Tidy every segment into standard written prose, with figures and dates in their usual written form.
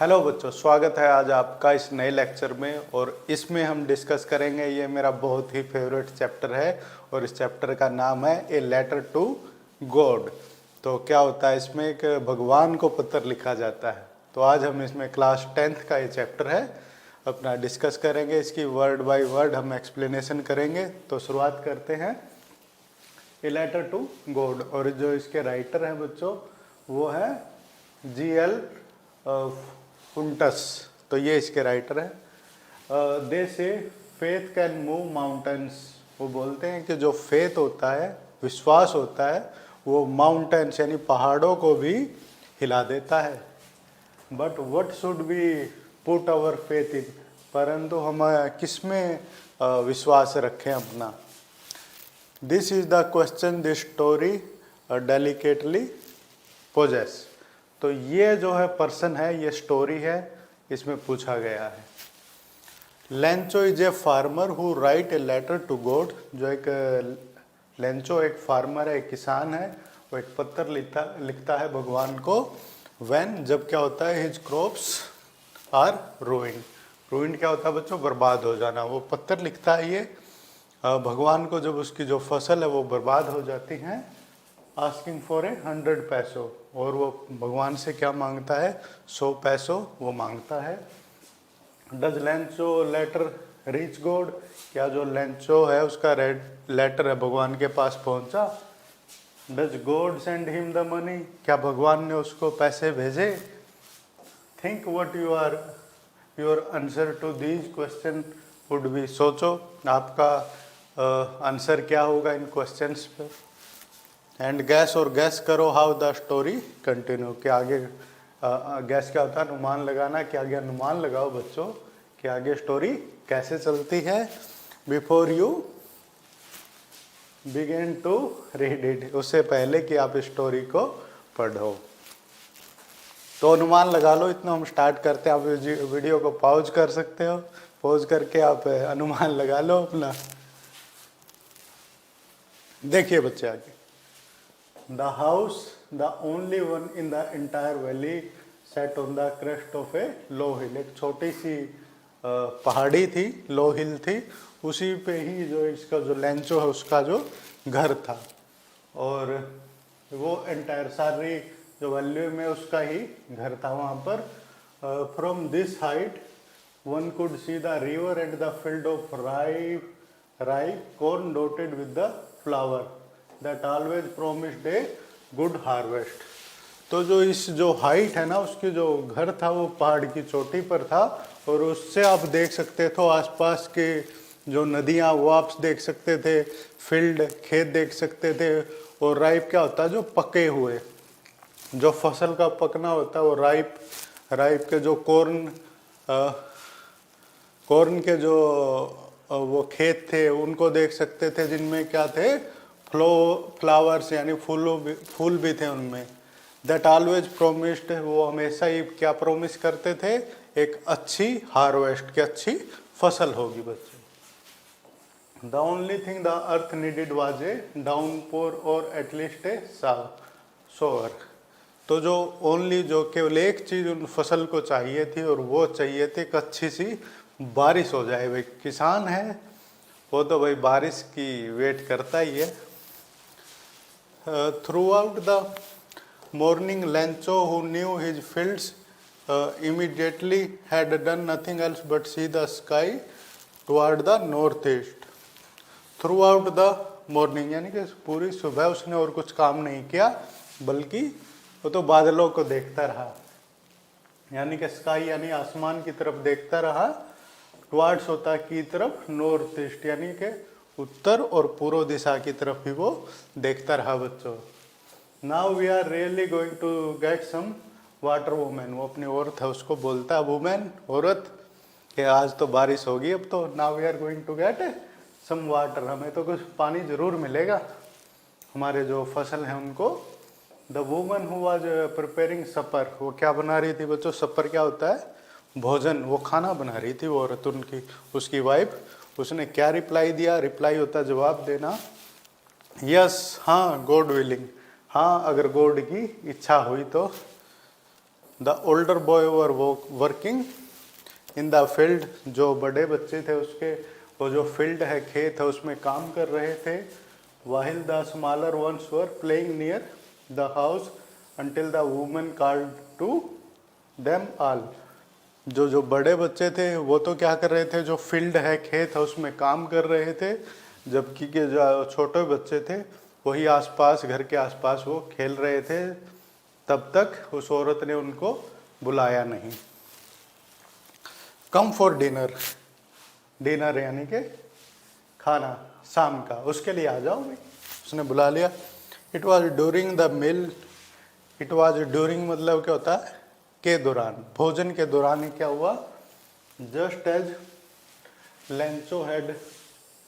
Hello बच्चों, स्वागत है आज आपका इस नए लेक्चर में। और इसमें हम डिस्कस करेंगे, ये मेरा बहुत ही फेवरेट चैप्टर है और इस चैप्टर का नाम है ए लेटर टू गॉड। तो क्या होता है इसमें, एक भगवान को पत्र लिखा जाता है। तो आज हम इसमें क्लास 10th का ये चैप्टर है अपना डिस्कस करेंगे। इसकी वर्ड बाय वर्ड हम एक्सप्लेनेशन करेंगे। तो शुरुआत करते हैं। ए लेटर टू गॉड, और जो इसके राइटर हैं बच्चों वो है G.L. फुंटस। तो ये इसके राइटर हैं। दे से फेथ कैन मूव माउंटेन्स। वो बोलते हैं कि जो फेथ होता है, विश्वास होता है, वो माउंटेन्स यानी पहाड़ों को भी हिला देता है। But what should be put our faith in, परंतु हम किस में विश्वास रखें अपना। This is the question this story delicately poses. तो ये जो है पर्सन है, ये स्टोरी है, इसमें पूछा गया है। Lencho is a farmer who write a letter to God. जो एक लेंचो एक फार्मर है, एक किसान है, वो एक पत्र लिखता है भगवान को। व्हेन, जब क्या होता है, his crops are ruined. Ruined क्या होता है बच्चों, बर्बाद हो जाना। वो पत्र लिखता है ये भगवान को जब उसकी जो फसल है वो बर्बाद हो जाती है। आस्किंग फॉर 100 पैसों, और वो भगवान से क्या मांगता है, 100 पैसों वो मांगता है। Does Lencho letter reach God. क्या जो लेंचो है उसका लेटर है भगवान के पास पहुंचा। Does God send him the money. क्या भगवान ने उसको पैसे भेजे। Think what your answer to these question would be. सोचो आपका आंसर क्या होगा इन क्वेश्चंस पे। एंड गैस, और गैस करो हाउ द स्टोरी कंटिन्यू। कि आगे गैस क्या होता है, अनुमान लगाना। कि आगे अनुमान लगाओ बच्चों कि आगे स्टोरी कैसे चलती है। Before you begin to read it, उससे पहले कि आप स्टोरी को पढ़ो। तो अनुमान लगा लो। इतना हम स्टार्ट करते हैं। आप वीडियो को पॉज कर सकते हो, पॉज करके आप अनुमान लगा लो अपना। देखिए बच्चे आगे। The house, the only one in the entire valley, sat on the crest of a low hill. एक छोटी सी पहाड़ी थी, लो हिल थी। उसी पे ही जो इसका जो लेंचो है उसका जो घर था, और वो एंटायर सारी जो वैल्यू में उसका ही घर था वहाँ पर। From this height one could see the river and the field of ripe corn dotted with the flower that always promised a good harvest। तो जो इस जो हाइट है ना, उसकी जो घर था वो पहाड़ की चोटी पर था, और उससे आप देख सकते थे आसपास के जो नदियाँ वो आप देख सकते थे, फील्ड खेत देख सकते थे। और राइप क्या होता है, जो पके हुए, जो फसल का पकना होता है वो राइप के जो कॉर्न के जो वो खेत थे उनको देख सकते थे, जिनमें क्या थे, फ्लावर्स यानी फूल भी थे उनमें। दैट ऑलवेज प्रोमिस्ड, वो हमेशा ही क्या प्रोमिस करते थे, एक अच्छी हार्वेस्ट, की अच्छी फसल होगी बच्चे। The only thing the earth needed was a downpour और एटलीस्ट ए सोअर। तो जो ओनली, जो केवल एक चीज उन फसल को चाहिए थी, और वो चाहिए थी एक अच्छी सी बारिश हो जाए। भाई किसान है वो तो भाई बारिश की वेट करता ही है। Through out the morning Lencho who knew his fields immediately had done nothing else but see the sky toward the north east. Through out the morning यानी कि पूरी सुबह उसने और कुछ काम नहीं किया, बल्कि वो तो बादलों को देखता रहा, यानी कि स्काई यानी आसमान की तरफ देखता रहा। टुवर्ड्स होता की तरफ, नॉर्थ ईस्ट यानी कि उत्तर और पूर्व दिशा की तरफ ही वो देखता रहा बच्चों। Now we are really going to get some water women. वो अपनी औरत है उसको बोलता है, वुमेन औरत, कि आज तो बारिश होगी अब तो। Now we are going to get some water, हमें तो कुछ पानी जरूर मिलेगा, हमारे जो फसल है उनको। The woman who was preparing supper, वो क्या बना रही थी बच्चों, सपर क्या होता है, भोजन, वो खाना बना रही थी वो औरत उनकी, उसकी वाइफ। उसने क्या रिप्लाई दिया, रिप्लाई होता है जवाब देना। यस, हाँ, गॉड विलिंग, हाँ अगर गॉड की इच्छा हुई तो। The older boy were working in the field, जो बड़े बच्चे थे उसके वो जो फील्ड है, खेत है, उसमें काम कर रहे थे। While the smaller ones were playing near the house until the woman called to them all. जो बड़े बच्चे थे वो तो क्या कर रहे थे, जो फील्ड है, खेत है, उसमें काम कर रहे थे, जबकि के जो छोटे बच्चे थे वही आसपास, घर के आसपास वो खेल रहे थे। तब तक उस औरत ने उनको बुलाया नहीं। कम फॉर डिनर, डिनर यानी कि खाना शाम का, उसके लिए आ जाओ भाई, उसने बुला लिया। It was during the meal, it was during मतलब क्या होता है, के दौरान, भोजन के दौरान ही क्या हुआ, just as Lencho had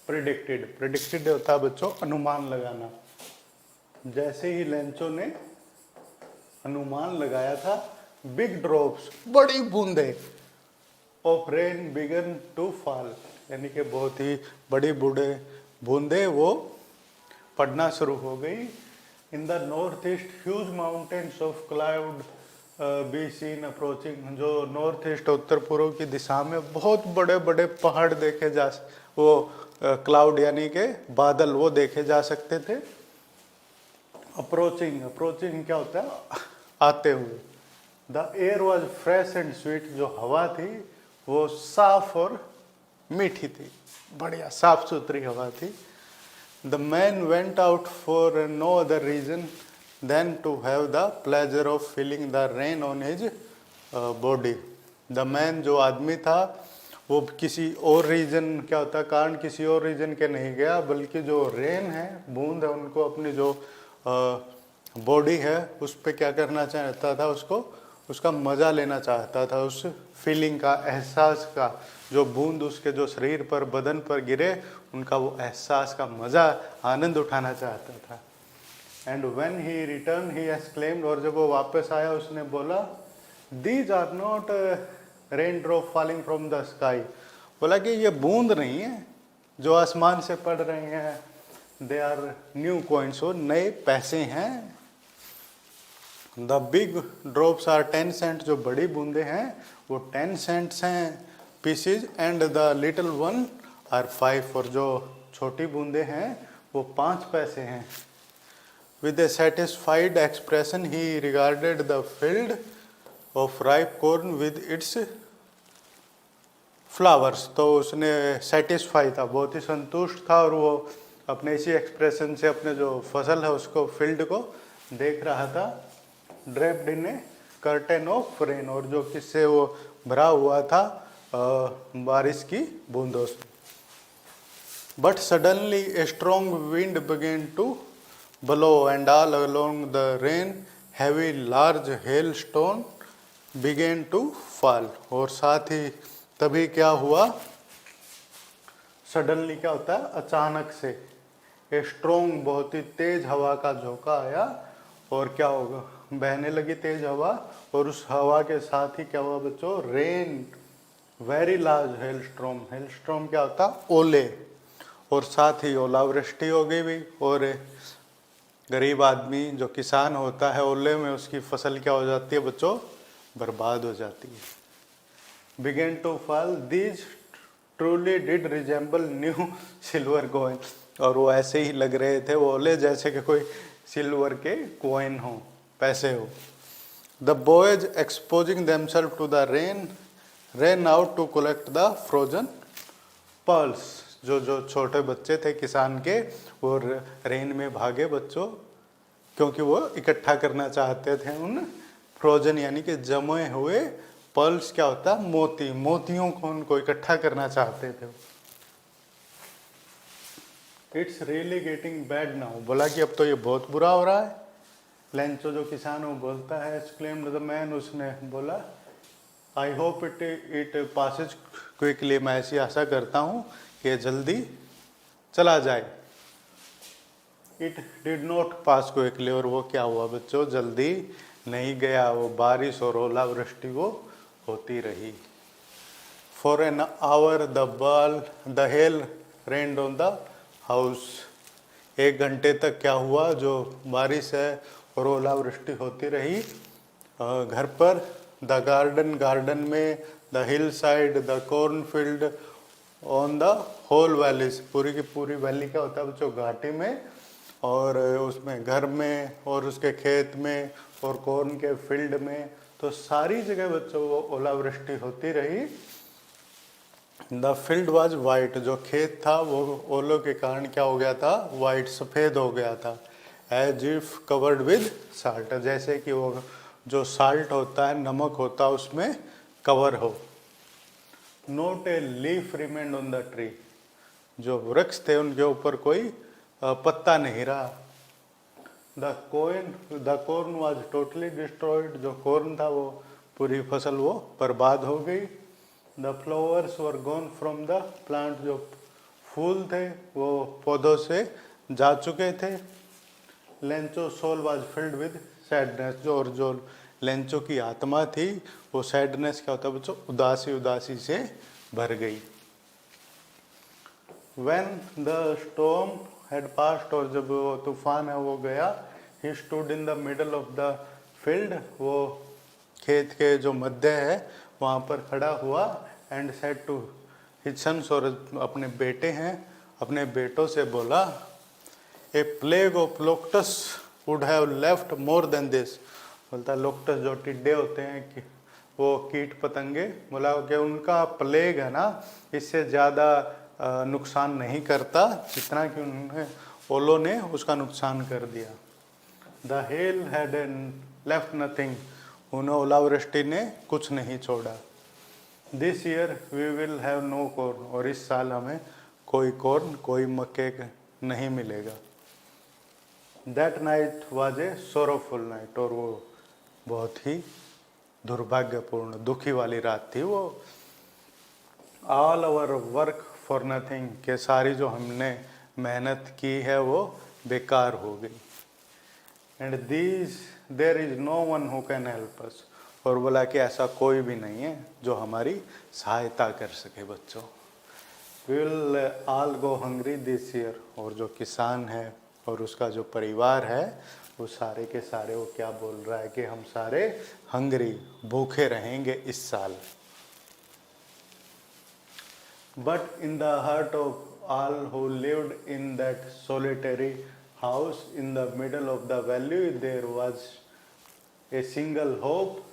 predicted, predicted होता है बच्चों अनुमान लगाना, जैसे ही लेंचो ने अनुमान लगाया था, बिग ड्रॉप्स बड़ी बूंदे of rain began to fall, यानी कि बहुत ही बड़ी बूंदे वो पड़ना शुरू हो गई। In the north east huge mountains of cloud be seen approaching, जो नॉर्थ ईस्ट उत्तर पूर्व की दिशा में बहुत बड़े बड़े पहाड़ देखे जा, वो क्लाउड यानी कि बादल वो देखे जा सकते थे। अप्रोचिंग, अप्रोचिंग क्या होता है, आते हुए। The air was fresh and sweet, जो हवा थी वो साफ और मीठी थी, बढ़िया साफ सुथरी हवा थी। The man went out for no other reason than to have the pleasure of feeling the rain on his body. The man, जो आदमी था, वो किसी और रीजन, क्या होता है, कारण किसी और रीजन के नहीं गया, बल्कि जो रेन है, बूंद है, उनको अपनी जो बॉडी है उस पर क्या करना चाहता था, उसको उसका मज़ा लेना चाहता था, उस फीलिंग का, एहसास का, जो बूंद उसके जो शरीर पर, बदन पर गिरे, उनका वो एहसास का मज़ा, आनंद उठाना चाहता था। And when he return he exclaimed, और जब वो वापस आया उसने बोला, these are not rain drop falling from the sky, बोला कि ये बूंद नहीं है जो आसमान से पड़ रहे हैं, दे आर न्यू कॉइन्स, वो नए पैसे हैं। The big drops are 10 cent, जो बड़ी बूंदे हैं वो 10 सेंट्स हैं pieces, and the little one are 5, और जो छोटी बूंदे हैं वो 5 पैसे हैं। With A satisfied expression he regarded the field of ripe corn with its flowers, तो उसने सेटिस्फाई था, बहुत ही संतुष्ट था, और वो अपने इसी एक्सप्रेशन से अपने जो फसल है उसको, फील्ड को देख रहा था। Draped in A curtain of rain, और जो किससे वो भरा हुआ था, बारिश की बूंदों से। But suddenly a strong wind began to blow and all along the rain heavy large hail stone began to fall, और साथ ही तभी क्या हुआ, सडनली क्या होता है, अचानक से, ए स्ट्रॉन्ग बहुत ही तेज हवा का झोंका आया, और क्या होगा, बहने लगी तेज हवा, और उस हवा के साथ ही क्या हुआ बच्चों, rain, very large Hellstrom, Hellstrom क्या होता, ओले, और साथ ही ओलावृष्टि हो गई भी, और गरीब आदमी जो किसान होता है, ओले में उसकी फसल क्या हो जाती है बच्चों, बर्बाद हो जाती है। Began to fall, these truly did resemble new silver coin, और वो ऐसे ही लग रहे थे वो ओले जैसे कि कोई सिल्वर के कॉइन हो, पैसे हो। The boys exposing themselves to the rain ran out to collect the frozen pearls, जो छोटे बच्चे थे किसान के, वो रेन में भागे बच्चों, क्योंकि वो इकट्ठा करना चाहते थे उन फ्रोजन यानी कि जमे हुए पर्ल्स, क्या होता है, मोती, मोतियों को उनको इकट्ठा करना चाहते थे। It's really getting bad now, बोला कि अब तो ये बहुत बुरा हो रहा है। लेंचो जो किसान वो बोलता है, एक्सक्लेम्ड द मैन, उसने बोला, I hope it Passage quickly, मैं ऐसी आशा करता हूँ कि जल्दी चला जाए। It did not pass quickly, और वो क्या हुआ बच्चों, जल्दी नहीं गया, वो बारिश और ओलावृष्टि वो होती रही। For an hour the hell rained on the house, 1 घंटे तक क्या हुआ, जो बारिश है और ओलावृष्टि होती रही घर पर, द गार्डन, गार्डन में, the hill side, the cornfield, on the whole valleys, पूरी की पूरी वैली क्या होता है बच्चों, घाटी में, और उसमें घर में, और उसके खेत में, और कॉर्न के फील्ड में, तो सारी जगह बच्चों वो ओलावृष्टि होती रही। द फील्ड वॉज वाइट, जो खेत था वो ओलों के कारण क्या हो गया था, वाइट, सफ़ेद हो गया था। As if covered with salt, जैसे कि वो जो साल्ट होता है, नमक होता है, उसमें कवर हो। Not a leaf remained on the tree, जो वृक्ष थे उनके ऊपर कोई पत्ता नहीं रहा। The corn was totally destroyed, जो कॉर्न था वो पूरी फसल वो बर्बाद हो गई। The flowers were gone from the plant, जो फूल थे वो पौधों से जा चुके थे। Lencho soul was filled with sadness, जो लेंचो की आत्मा थी वो सैडनेस क्या होता है बच्चों, उदासी, उदासी से भर गई। When the storm had passed, और जब वो तूफान है वो गया, he stood in the middle of the field, वो खेत के जो मध्य है वहाँ पर खड़ा हुआ, and said to his sons, और अपने बेटे हैं, अपने बेटों से बोला, a plague of locusts would have left more than this, बोलता लोकटस जो टिड्डे होते हैं कि वो कीट पतंगे, बोला कि उनका प्लेग है ना, इससे ज़्यादा नुकसान नहीं करता जितना कि उन्होंने, ओलों ने उसका नुकसान कर दिया। The hail had left nothing, उन्हें ओलावृष्टि ने कुछ नहीं छोड़ा। This year we will have no corn, और इस साल हमें कोई कॉर्न, कोई मक्के नहीं मिलेगा। That night was a sorrowful night, और वो बहुत ही दुर्भाग्यपूर्ण, दुखी वाली रात थी वो। All our work for nothing, के सारी जो हमने मेहनत की है वो बेकार हो गई। And these there is no one who can help us, और बोला कि ऐसा कोई भी नहीं है जो हमारी सहायता कर सके बच्चों। We will all go hungry this year, और जो किसान है और उसका जो परिवार है वो सारे के सारे वो क्या बोल रहा है कि हम सारे हंग्री, भूखे रहेंगे इस साल। But in the heart of all who lived in that solitary house in the middle of the valley there was a single hope,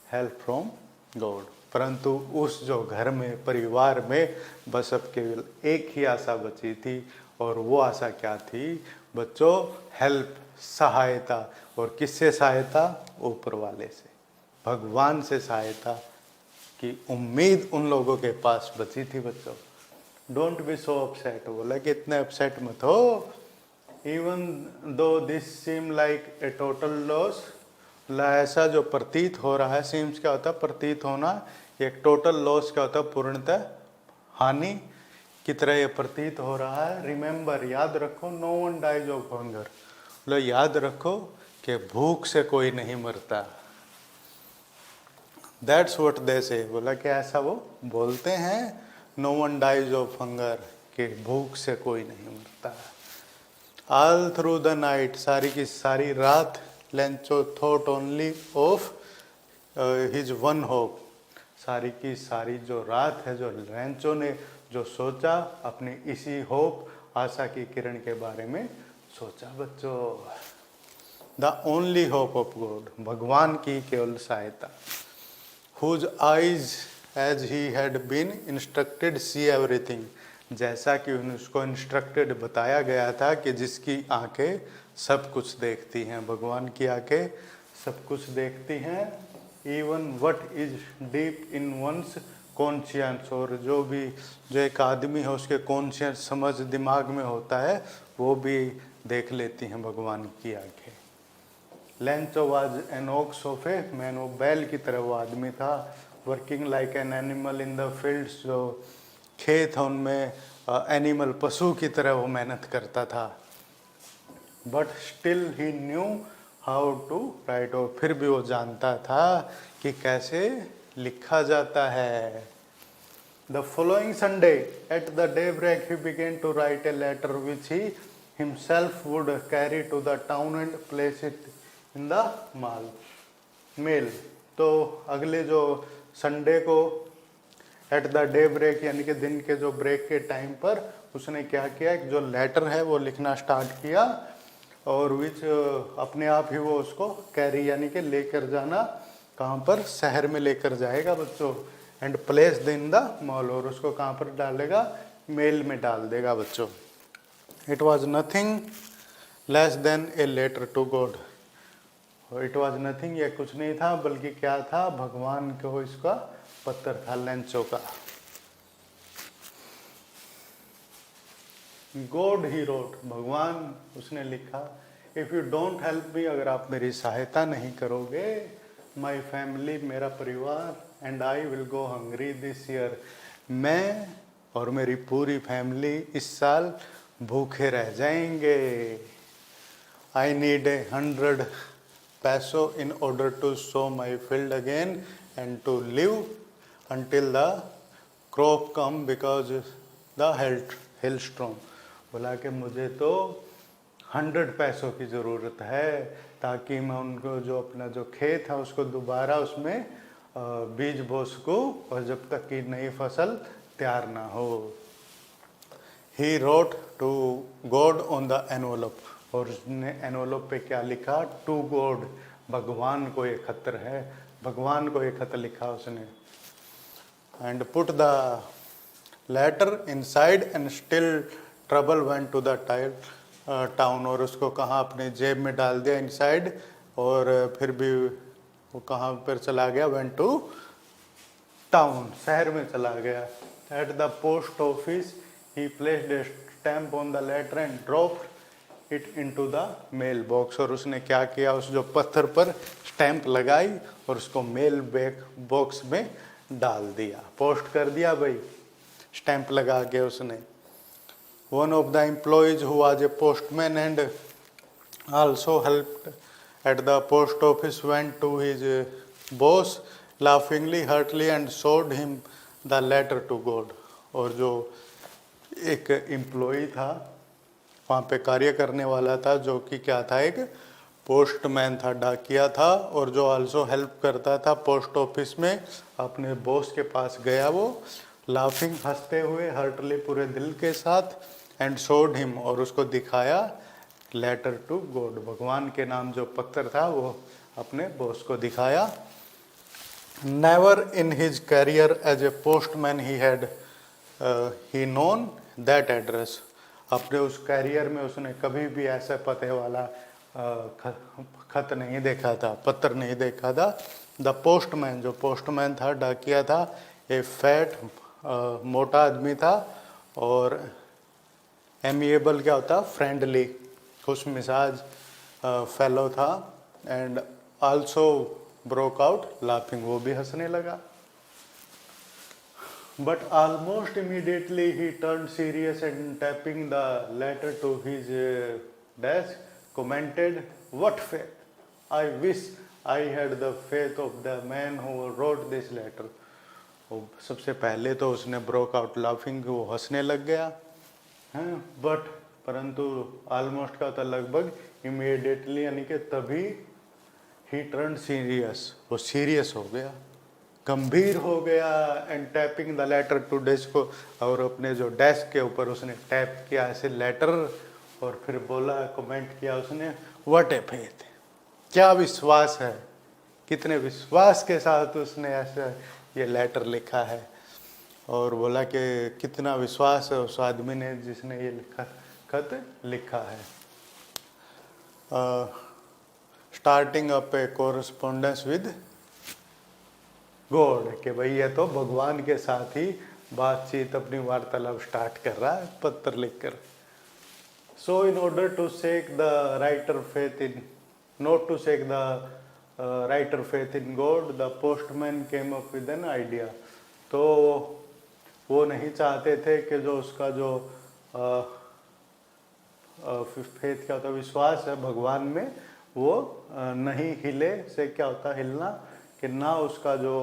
help from God. परंतु उस जो घर में, परिवार में बस अब केवल एक ही आशा बची थी, और वो आशा क्या थी बच्चों, हेल्प, सहायता। और किससे सहायता, ऊपर वाले से, भगवान से सहायता की उम्मीद उन लोगों के पास बची थी बच्चों। डोंट बी सो अपसेट, बोला कि इतने अपसेट मत हो। Even though this seem like a total loss, ऐसा जो प्रतीत हो रहा है, सीम्स क्या होता है, प्रतीत होना, एक टोटल लॉस क्या होता है, पूर्णतः हानि की तरह ये प्रतीत हो रहा है। रिमेंबर, याद रखो, no one dies of hunger, लो याद रखो कि भूख से कोई नहीं मरता। दैट्स व्हाट दे से, बोला कि ऐसा वो बोलते हैं, no one dies of hunger, कि भूख से कोई नहीं मरता। ऑल थ्रू द नाइट, सारी की सारी रात, Lencho thought only of his one hope, सारी की सारी जो रात है, जो लेंचो ने जो सोचा, अपनी इसी होप, आशा की किरण के बारे में सोचा बच्चों। The only hope of God, भगवान की केवल सहायता। Whose eyes as he had been instructed see everything, जैसा कि उसको इंस्ट्रक्टेड बताया गया था कि जिसकी आंखें सब कुछ देखती हैं, भगवान की आंखें सब कुछ देखती हैं। Even what is deep in one's conscience, और जो एक आदमी है उसके कॉन्शियस, समझ दिमाग में होता है, वो भी देख लेती हैं भगवान की आंखें। Lencho was an ox of a man, वो बैल की तरह वो आदमी था। Working like an animal in the fields, जो खेत है उनमें एनिमल, पशु की तरह वो मेहनत करता था। But still he knew how to write, और फिर भी वो जानता था कि कैसे लिखा जाता है। The following Sunday at the day break he began to write a letter which he himself would carry to the town and place it in the mail. तो अगले जो संडे को एट द डे ब्रेक यानी कि दिन के जो break के टाइम पर उसने क्या किया, जो लेटर है वो लिखना स्टार्ट किया और विच अपने आप ही वो उसको कैरी यानी कि लेकर जाना कहाँ पर, शहर में लेकर जाएगा बच्चों, and place in the mall, और उसको कहाँ पर डालेगा, मेल में डाल देगा बच्चों। It was nothing less than a letter to God. It was nothing, ये कुछ नहीं था बल्कि क्या था, भगवान को इसका पत्र था, लेंचो का। गॉड ही रोट, भगवान उसने लिखा, if you don't help me, अगर आप मेरी सहायता नहीं करोगे, माई फैमिली, मेरा परिवार, and I will go hungry this year, मैं और मेरी पूरी फैमिली इस साल भूखे रह जाएंगे। आई need 100 pesos in order to sow my field again and to live until the crop come because the hailstorm। बोला कि मुझे तो 100 पैसों की ज़रूरत है ताकि मैं उनको जो अपना जो खेत है उसको दोबारा उसमें बीज बो सकूँ और जब तक कि नई फसल तैयार ना हो। He wrote to God on the envelope, और उसने एनवलप पे क्या लिखा, टू गॉड, भगवान को ये खतर है, भगवान को ये खत लिखा उसने। and put the letter inside and still trouble went to the town, और उसको कहाँ अपने जेब में डाल दिया इनसाइड, और फिर भी वो कहाँ पर चला गया, went to town, शहर में चला गया। at the post office he placed a stamp on the letter and dropped it into the mail box, और उसने क्या किया, उस जो पत्थर पर स्टैंप लगाई और उसको मेल बॉक्स में डाल दिया, पोस्ट कर दिया भाई, स्टैंप लगा के उसने। One of the employees who was a postman and also helped at the post office went to his boss laughingly heartily and showed him the letter to God, और जो एक एम्प्लॉय था वहाँ पे कार्य करने वाला था, जो कि क्या था, एक पोस्टमैन था, डाकिया था, और जो आल्सो हेल्प करता था पोस्ट ऑफिस में, अपने बॉस के पास गया वो, लाफिंग, हंसते हुए, हर्टली, पूरे दिल के साथ, एंड शोड हिम, और उसको दिखाया, लेटर टू गॉड, भगवान के नाम जो पत्र था वो अपने बॉस को दिखाया। Never in his career as a postman he known that address, अपने उस कैरियर में उसने कभी भी ऐसा पते वाला खत नहीं देखा था, पत्र नहीं देखा था। द पोस्टमैन, जो पोस्टमैन था, डाकिया था, ए फैट, मोटा आदमी था, और एमिएबल क्या होता, फ्रेंडली, खुश मिजाज फेलो था, and also broke out laughing, वो भी हंसने लगा। But almost immediately he turned serious and tapping the letter to his desk commented, "What faith! I wish I had the faith of the man who wrote this letter." सबसे पहले तो उसने broke out laughing, वो हंसने लग गया हैं, but परंतु ऑलमोस्ट का था लगभग, इमीडिएटली यानी कि तभी, ही टर्न सीरियस, वो सीरियस हो गया, गंभीर हो गया, and tapping the letter to desk, और अपने जो डेस्क के ऊपर उसने टैप किया ऐसे लेटर, और फिर बोला, कमेंट किया उसने, व्हाट ए फेथ, क्या विश्वास है, कितने विश्वास के साथ उसने ऐसा ये लेटर लिखा है, और बोला कि कितना विश्वास है उस आदमी ने जिसने ये खत लिखा है। Starting up A correspondence with God, कि भाई ये तो भगवान के साथ ही बातचीत, अपनी वार्तालाप स्टार्ट कर रहा है पत्र लिखकर। So in order to shake the writer faith in, not to shake the writer faith in God, the postman came up with an idea, तो वो नहीं चाहते थे कि जो उसका जो फेथ क्या होता है, विश्वास है भगवान में, वो नहीं हिले, से क्या होता है हिलना, कि ना उसका जो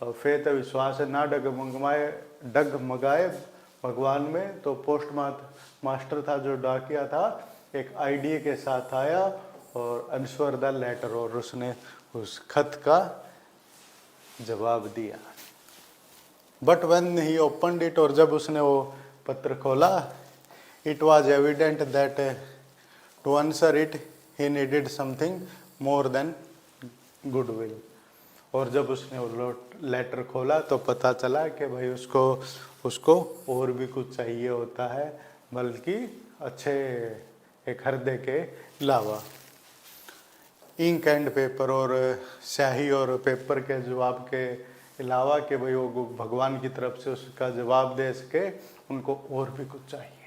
फेथ है, विश्वास है, ना डगमगाए भगवान में। तो पोस्ट मास्टर था, जो डाकिया था, एक आइडिया के साथ आया और आंसर द लेटर, और उसने उस खत का जवाब दिया। But when he opened it, और जब उसने वो पत्र खोला, it was evident that to answer it he needed something more than goodwill. और जब उसने वो लेटर खोला तो पता चला कि भाई उसको और भी कुछ चाहिए होता है, बल्कि अच्छे एक हृदय के अलावा। इंक एंड पेपर, और स्याही और पेपर के जवाब के अलावा कि भाई वो भगवान की तरफ से उसका जवाब दे सके, उनको और भी कुछ चाहिए।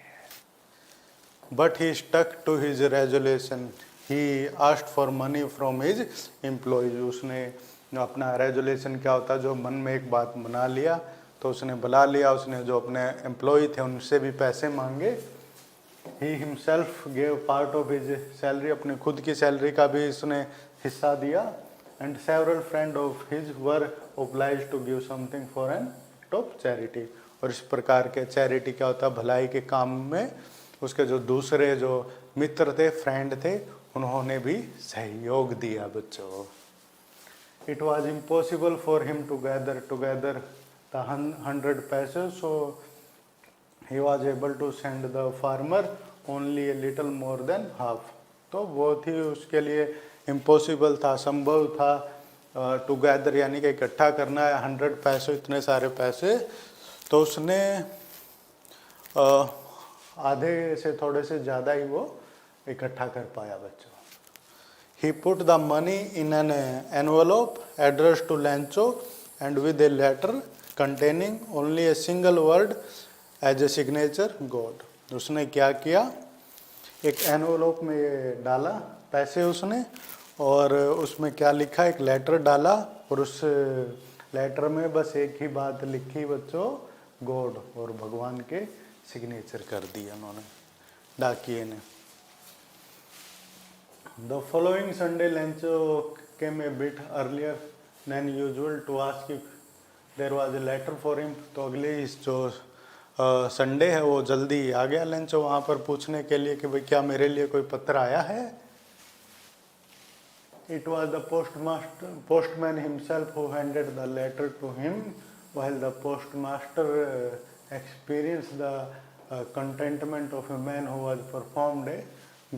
But he stuck to his resolution, he asked for money from his employees. उसने अपना रेजोल्यूशन क्या होता है, जो मन में एक बात बना लिया तो उसने बुला लिया, उसने जो अपने एम्प्लॉय थे उनसे भी पैसे मांगे। He himself gave part of his salary, अपने खुद की सैलरी का भी उसने हिस्सा दिया। And several friend of his were oblige to give something for an act of charity. और इस प्रकार के चैरिटी क्या होता है, भलाई के काम में उसके जो दूसरे जो मित्र थे, फ्रेंड थे, उन्होंने भी सहयोग दिया बच्चों। It was impossible for him to gather together the 100 pesos, so he was able to send the farmer only a little more than half. तो बहुत ही उसके लिए इम्पॉसिबल था, संभव था टुगेदर यानी कि इकट्ठा करना है 100 पैसे, इतने सारे पैसे। तो उसने आधे से थोड़े से ज़्यादा ही वो इकट्ठा कर पाया बच्चों। He put the money in an envelope addressed to Lancho and with a letter containing only a single word as a signature, God. उसने क्या किया, एक एनवलप में ये डाला पैसे उसने, और उसमें क्या लिखा, एक लेटर डाला, और उस लेटर में बस एक ही बात लिखी बच्चों, गॉड, और भगवान के सिग्नेचर कर दिया उन्होंने, डाकिए ने। The following Sunday, Lancho came a bit earlier than usual to ask if there was a letter for him. तो अगले इस जो संडे है वो जल्दी आ गया लेंचो वहाँ पर पूछने के लिए कि भाई क्या मेरे लिए कोई पत्र आया है। It was the postman himself who handed the letter to him, while the postmaster experienced the contentment of a man who has performed a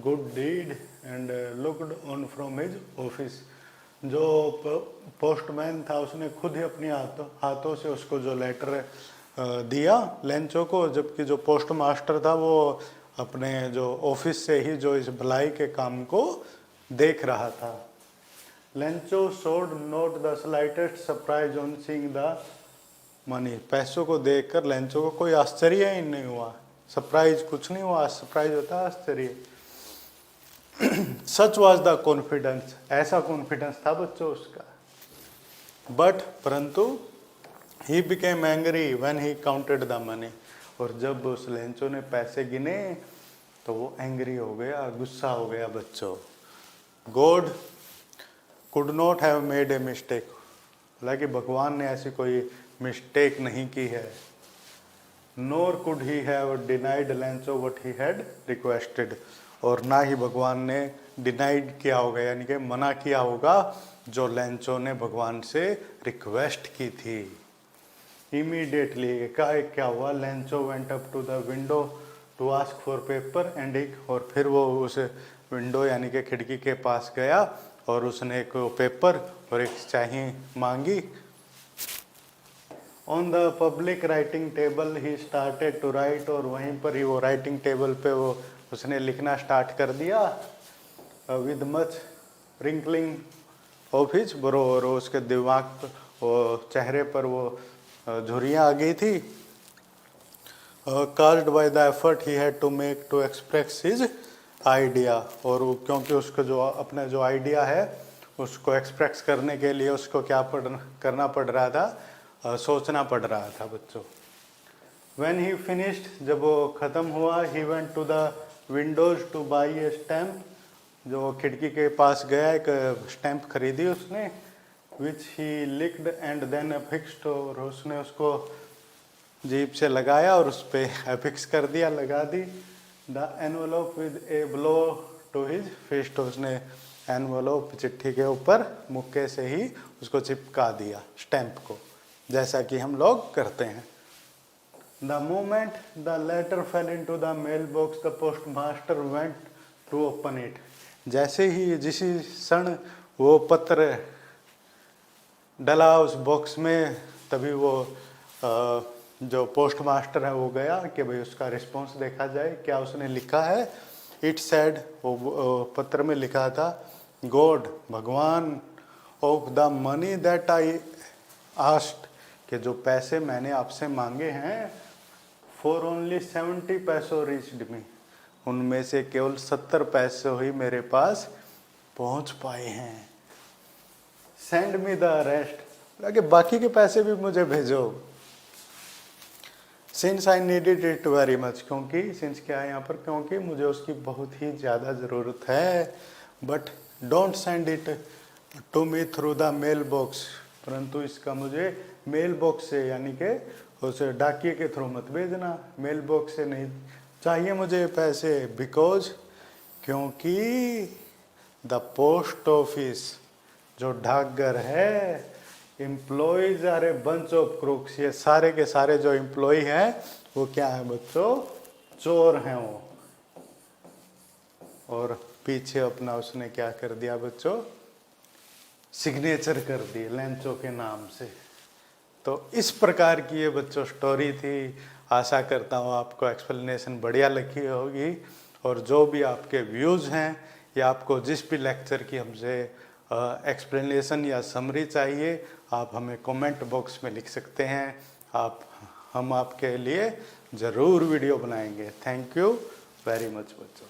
good deed and looked on from his office. जो postman था उसने खुद ही अपने हाथों से उसको जो letter दिया लेंचो को, जबकि जो पोस्ट मास्टर था वो अपने जो ऑफिस से ही जो इस भलाई के काम को देख रहा था। Lencho showed not the slightest surprise on seeing the money. पैसों को देखकर लेंचो को कोई आश्चर्य ही नहीं हुआ, सरप्राइज कुछ नहीं हुआ, सरप्राइज होता है आश्चर्य। सच वॉज द कॉन्फिडेंस, ऐसा कॉन्फिडेंस था बच्चों उसका। बट परंतु he became angry when he counted the money, और जब उस लेंचो ने पैसे गिने तो वो एंग्री हो गया, गुस्सा हो गया बच्चों। God could not have made a mistake, हालांकि भगवान ने ऐसी कोई मिस्टेक नहीं की है। Nor could he have denied Lencho what he had requested, और ना ही भगवान ने डिनाइड किया होगा यानी कि मना किया होगा जो लेंचो ने भगवान से रिक्वेस्ट की थी। इमीडिएटली क्या हुआ, Lencho went up to the window to ask for paper and ink, और फिर वो उस विंडो यानी कि खिड़की के पास गया और उसने एक पेपर और एक स्याही मांगी। On the public writing table he started to write, और वहीं पर ही वो राइटिंग टेबल पे वो उसने लिखना स्टार्ट कर दिया। With much wrinkling of his bro, और उसके दिमाग और चेहरे पर वो झुर्रियाँ आ गई थी। Caused by the effort he had to make to express his idea, और वो क्योंकि उसको जो अपना जो आइडिया है उसको एक्सप्रेस करने के लिए उसको क्या करना पड़ रहा था, सोचना पड़ रहा था बच्चों। When he finished, जब वो ख़त्म हुआ, he went to the windows to buy a stamp, जो खिड़की के पास गया एक स्टैम्प खरीदी उसने, which he licked and then affixed, और उसने उसको जीभ से लगाया और उस पर affix कर दिया, लगा दी। The envelope with a blow to his fist, उसने एनवलप चिट्ठी के ऊपर मुक्के से ही उसको चिपका दिया स्टैंप को, जैसा कि हम लोग करते हैं। The moment the letter fell into the mail box the post master went to open it. जैसे ही जिस क्षण वो पत्र डला उस बॉक्स में, तभी वो जो पोस्ट मास्टर है वो गया कि भाई उसका रिस्पॉन्स देखा जाए, क्या उसने लिखा है। इट सेड, वो पत्र में लिखा था, गॉड, भगवान, of the money that I asked, कि जो पैसे मैंने आपसे मांगे हैं, फॉर ओनली 70 पैसों रीच्ड मी, उनमें से केवल 70 पैसे ही मेरे पास पहुंच पाए हैं। सेंड मी द रेस्ट, आगे बाकी के पैसे भी मुझे भेजो। Since I needed it very much, क्योंकि सिंस क्या है यहाँ पर, क्योंकि मुझे उसकी बहुत ही ज़्यादा ज़रूरत है। But don't send it to me through the mail box, परंतु इसका मुझे मेल बॉक्स से, यानी कि उस डाकिए के थ्रू मत भेजना, मेल बॉक्स से नहीं चाहिए मुझे पैसे। बिकॉज, क्योंकि द पोस्ट ऑफिस, जो डाकघर है, employees are a bunch of crooks, ये सारे के सारे जो एम्प्लॉय हैं वो क्या है बच्चों, चोर हैं वो। और पीछे अपना उसने क्या कर दिया बच्चों, सिग्नेचर कर दिए लेंचो के नाम से। तो इस प्रकार की ये बच्चों स्टोरी थी। आशा करता हूँ आपको एक्सप्लेनेशन बढ़िया लगी होगी, और जो भी आपके व्यूज़ हैं या आपको जिस भी लेक्चर की हमसे एक्सप्लेनेशन या समरी चाहिए, आप हमें कमेंट बॉक्स में लिख सकते हैं। हम आपके लिए ज़रूर वीडियो बनाएंगे। थैंक यू वेरी मच बच्चों।